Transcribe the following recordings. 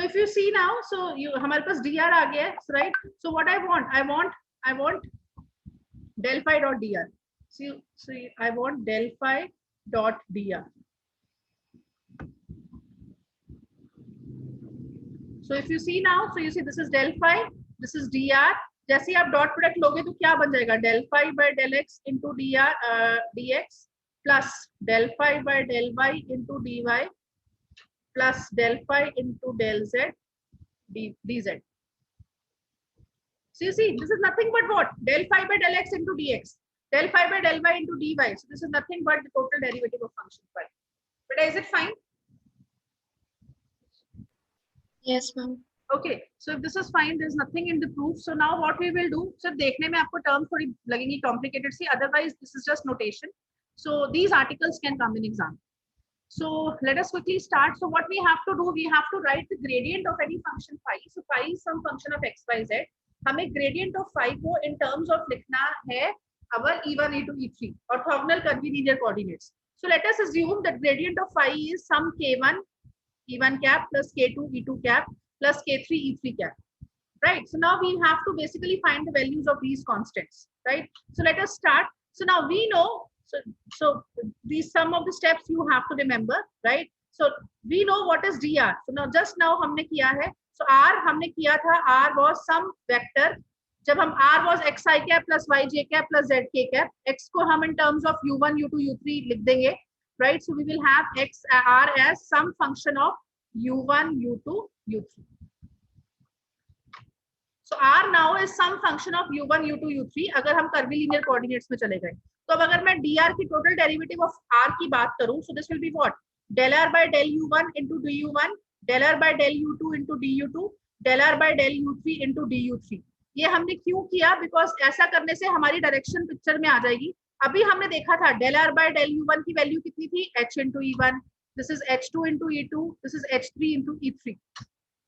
if you see now, so you हमारे पास dr आ गया है, right? So what I want del phi dot dr. So I want del phi dot dr. So if you see now, so you see this is del phi, this is dr. जैसे ही आप dot product लोगे तो क्या बन जाएगा, del phi by del x into dr dx plus del phi by del y into dy plus del phi into del z dz. So you see this is nothing but what, del phi by del x into dx, del phi by del y into dy. So this is nothing but the total derivative of function phi. But is it fine? Yes, ma'am. Okay, so if this is fine, there's nothing in the proof. So now what we will do, so देखने में आपको term थोड़ी लगेंगी complicated C, otherwise this is just notation. So these articles can come in exam. So let us quickly start. So what we have to do, we have to write the gradient of any function phi. So phi is some function of x, y, z. हमें gradient of phi को in terms of लिखना है our e1, e2, e3 orthogonal curvilinear coordinates. So let us assume that gradient of phi is some k1 e1 cap plus k2 e2 cap plus k3 e3 cap, right? So now we have to basically find the values of these constants, right? So let us start. So now we know, so these some of the steps you have to remember, right? So we know what is dr. So now just now हमने किया है, so r हमने किया था, r was some vector. जब हम r was xi cap plus yj cap plus zk cap, x को हम in terms of u1 u2 u3 लिख देंगे, right? So we will have x r as some function of u1 u2 u3. So r now is some function of u1 u2 u3 अगर हम curvilinear coordinates में चले गए. तो अब अगर मैं dr की total derivative of r की बात करूं, so this will be what, del r by del u1 into du1, del r by del u2 into du2, del r by del u3 into du3. ये हमने क्यों किया, because ऐसा करने से हमारी डायरेक्शन पिक्चर में आ जाएगी. अभी हमने देखा था del r by del u1 की वैल्यू कितनी थी, h into e1, this is h2 into e2, this is h3 into e3,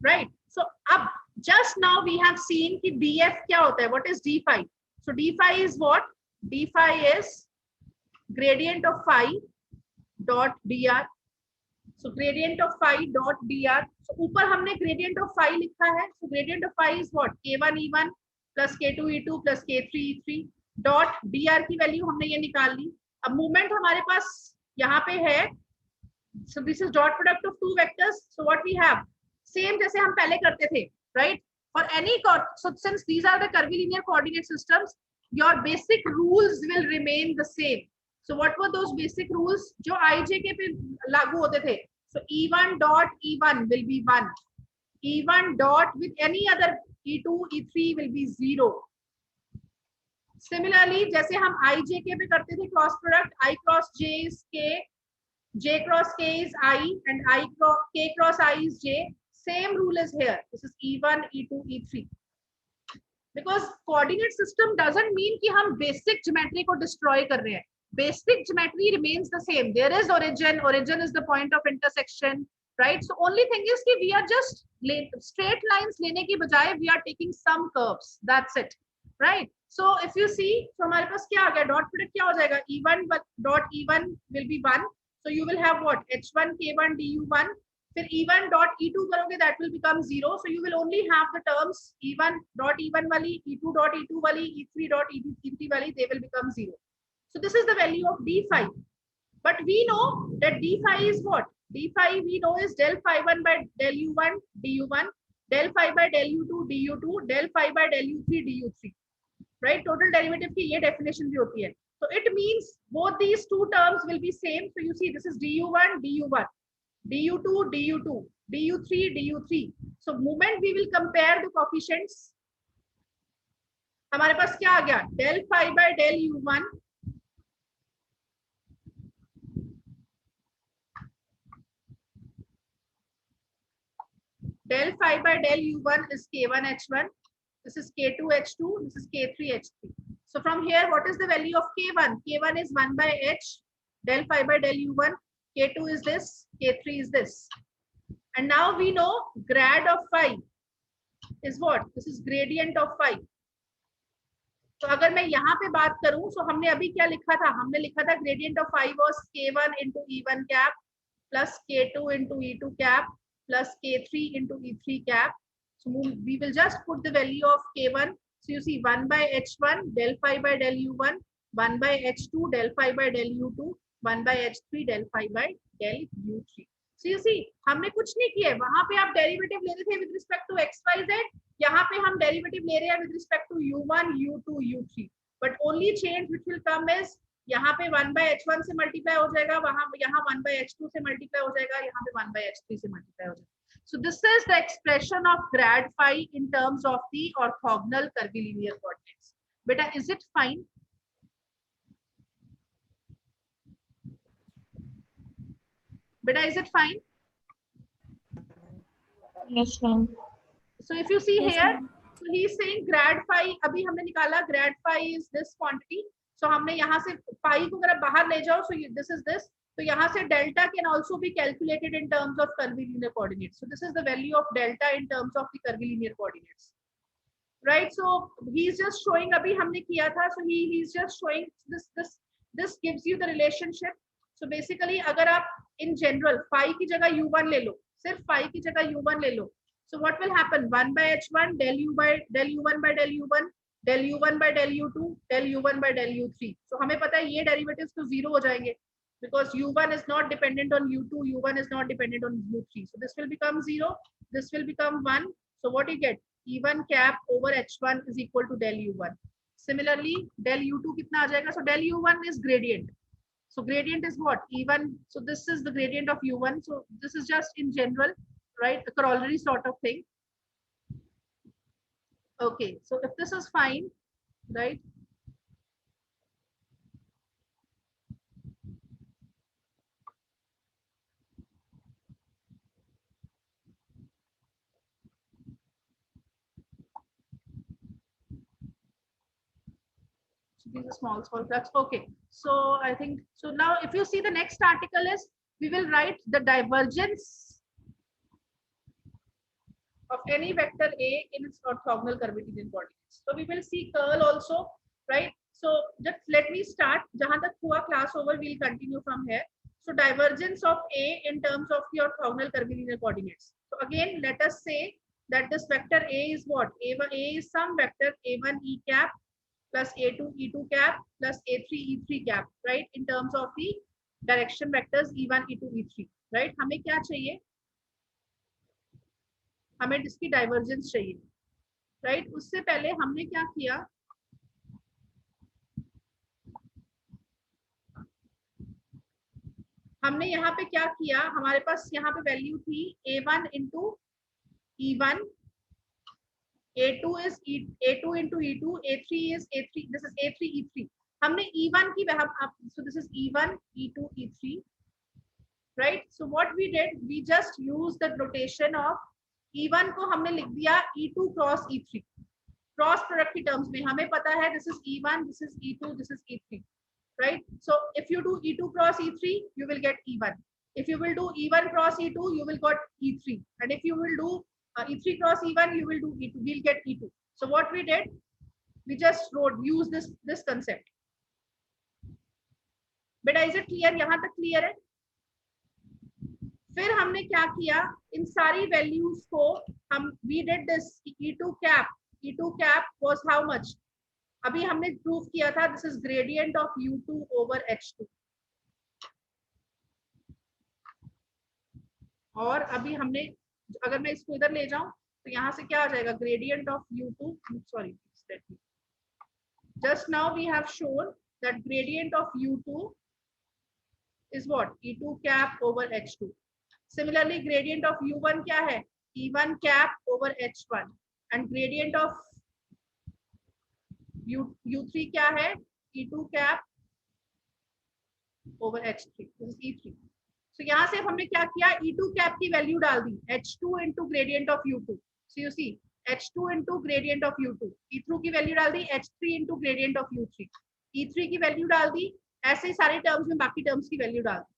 right? So अब just now we have seen कि df क्या होता है, what is d phi? So d phi is what, d phi is gradient of phi dot dr. So gradient of phi dot dr. So ऊपर हमने gradient of phi लिखा है. So gradient of phi is what, k1 e1 plus k2 e2 plus k3 e3 dot dr की value हमने ये निकाल ली. अब movement हमारे पास यहाँ पे है. So this is dot product of two vectors. So what we have, same जैसे हम पहले करते थे, right? For any so since these are the curvilinear coordinate systems, your basic rules will remain the same. So what were those basic rules जो ijk पे लागू होते थे? So e1 dot e1 will be 1, e1 dot with any other e2 e3 will be 0. Similarly जैसे हम ijk पे करते थे cross product, I cross j is k, j cross k is I, and k cross I is j. Same rule is here. This is e1 e2 e3. Because coordinate system doesn't mean कि हम basic geometry को destroy कर रहे हैं. Basic geometry remains the same. There is origin. Origin is the point of intersection, right? So only thing is कि we are just straight lines लेने की बजाय we are taking some curves. That's it, right? So if you see, so हमारे पास क्या आ गया, dot product क्या हो जाएगा, e1 dot e1 will be 1. So you will have what, h1 k1 du1. फिर e1 dot e2 करोगे, that will become 0. So you will only have the terms e1 dot e1 वाली, e2 dot e2 वाली, e3 dot e3 वाली, they will become 0. So this is the value of d phi. But we know that d phi is what, d phi we know is del phi 1 by del u1 du1, del phi by del u2 du2, del phi by del u3 du3, right? Total derivative की ये definition भी होती है. So it means both these two terms will be same. So you see this is du1 du1, du2 du2, du3 du3. So moment we will compare the coefficients. हमारे पास क्या आ गया, del phi by del u1 del phi by del u1 is k1 h1, this is k2 h2, this is k3 h3. So from here what is the value of k1? K1 is 1 by h del phi by del u1, k2 is this, k3 is this. And now we know grad of phi is what, this is gradient of phi. तो अगर मैं यहाँ पे बात करूं, so हमने अभी क्या लिखा था, हमने लिखा था gradient of phi was k1 into e1 cap plus k2 into e2 cap plus K3 into E3 cap. So we will just put the value of K1. So you see 1 by H1 del phi by del U1, 1 by H2 del phi by del U2, 1 by H3 del phi by del U3. So you see हमने कुछ नहीं किया है, वहां पे आप derivative ले रहे थे with respect to x, y, z, यहाँ पे हम डेरिवेटिव ले रहे हैं with respect to U1, U2, U3. But only change which will come is यहाँ पे 1 by H1 से मल्टीप्लाई हो जाएगा, वहां यहाँ 1 by H2 से मल्टीप्लाई हो जाएगा, यहाँ पे 1 by H3 से मल्टीप्लाई हो जाएगा. So this is the expression of grad phi in terms of the orthogonal curvilinear coordinates. Beta, is it fine? Beta, is it fine? Yes, ma'am. So if you see Yes, here, ma'am. so he is saying grad phi, अभी हमने निकाला grad phi is this quantity. So हमने यहाँ से phi को अगर बाहर ले जाओ, so this is this. तो यहाँ से delta can also be calculated in terms of curvilinear coordinates. So this is the value of delta in terms of the curvilinear coordinates. Right? So he is just showing, अभी हमने किया था. So he is just showing this gives you the relationship. So basically अगर आप in general phi की जगह U1 ले लो, सिर्फ phi की जगह U1 ले लो. So what will happen? 1 by H1 del U1 by del U1, del U1 by del U2, del U1 by del U3. So हमें पता है ये derivatives तो zero हो जाएंगे because U1 is not dependent on U2, U1 is not dependent on U3. So this will become 0, this will become 1. So what you get? E1 cap over H1 is equal to del U1. Similarly, del U2 कितना आ जाएगा? So del U1 is gradient. So gradient is what? E1. So this is the gradient of U1. So this is just in general, right? A corollary sort of thing. Okay. So if this is fine, right? So these are small flux. Okay. So I think, so now if you see the next article is, we will write the divergence of any vector A in its orthogonal Cartesian coordinates. So we will see curl also, right? So just let me start. Jahan tak hua class over, we'll continue from here. So divergence of A in terms of the orthogonal Cartesian coordinates. So again, let us say that this vector A is what? A is some vector A1 E cap plus A2 E2 cap plus A3 E3 cap, right? In terms of the direction vectors E1 E2 E3, right? हमें क्या चाहिए? हमें इसकी divergence चाहिए, right? उससे पहले हमने क्या किया, हमने यहाँ पे क्या किया, हमारे पास यहाँ पे वैल्यू थी A1 into E1, A2 is A2 into E2, A3 is A3, this is A3 E3. हमने E1 की so this is E1 E2 E3, right? So what we did, we just used the notation of E1 को हमने लिख दिया E2 cross E3. Cross product की terms में हमें पता है this is E1, this is E2, this is E3, right? So if you do E2 cross E3, you will get E1. If you will do E1 cross E2, you will get E3. And if you will do E3 cross E1, you will do E2. We'll get E2. So what we did, we just use this concept. बेटा is it clear? यहाँ तक clear है? फिर हमने क्या किया, इन सारी values को हम we did this E2 cap was how much? अभी हमने प्रूव किया था this is gradient of U2 over H2. और अभी हमने, अगर मैं इसको इधर ले जाऊं तो यहाँ से क्या आ जाएगा, gradient of U2, sorry, just now we have shown that gradient of U2 is what? E2 cap over H2. Similarly, gradient of U1 क्या है? E1 cap over H1. And gradient of U3 क्या है? E2 cap over H3. This is E3. So यहाँ से हमने क्या किया, E2 cap की वैल्यू डाल दी H2 into gradient of U2. So you see H2 into gradient of U2. E2 की वैल्यू डाल दी H3 into gradient of U3. E3 की वैल्यू डाल दी, ऐसे ही सारे टर्म्स में बाकी टर्म्स की वैल्यू डाल दी.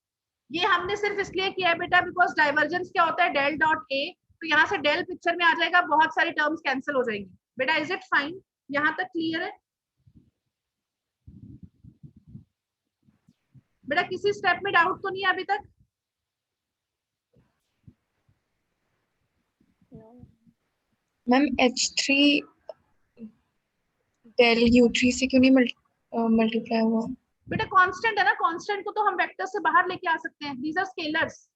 ये हमने सिर्फ इसलिए किया है बेटा बिकॉज डाइवर्जेंस क्या होता है, डेल डॉट ए. तो यहाँ से डेल पिक्चर में आ जाएगा, बहुत सारी टर्म्स कैंसिल हो जाएंगी. बेटा इज इट फाइन? यहाँ तक क्लियर है? बेटा किसी स्टेप में डाउट तो नहीं है अभी तक? मैम H3 del U3 से क्यों नहीं मल्टीप्लाई हुआ? बेटा कांस्टेंट है ना, कांस्टेंट को तो हम वेक्टर से बाहर लेके आ सकते हैं, दीज आर स्केलर्स,